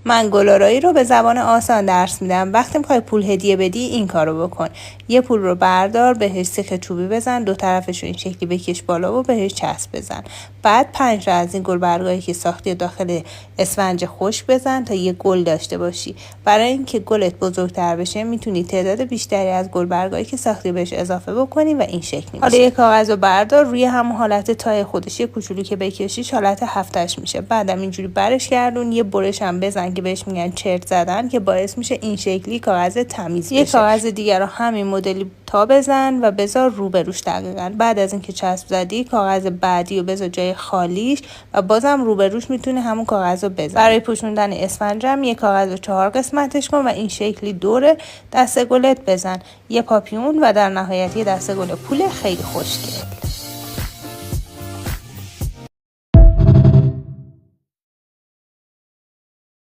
من گلارایی رو به زبان آسان درس میدم. وقتی میخوای پول هدیه بدی این کارو بکن. یه پول رو بردار، بهش سیخ چوبی بزن، دو طرفش رو این شکلی بکش بالا و بهش چسب بزن. بعد 5 از این گل برگایی که ساختی داخل اسفنج خشک بزن تا یه گل داشته باشی. برای اینکه گلت بزرگتر بشه میتونی تعداد بیشتری از گل برگایی که ساختی بهش اضافه بکنی و این شکلی میشه. حالا یه کاغذ رو بردار، روی همون حالت تای خودش یه کوچولو که بکشیش حالت هفتش میشه. بعدم اینجوری برش گردون، یه برش هم بزن که بهش میگن چرت زدن که باعث میشه این شکلی کاغذ تمیز بشه. یه کاغذ دیگه رو همین مدلی تا بزن و بذار روبروش دقیقاً. بعد از اینکه چسب زدی کاغذ بعدی رو بذار جای خالیش و بازم روبروش میتونی همون کاغذ رو بزن. برای پوشوندن اسفنجم یه کاغذ رو 4 قسمتش کن و این شکلی دور دسته گلت بزن. یه پاپیون و در نهایت یه دسته گل پول خیلی خوشگل.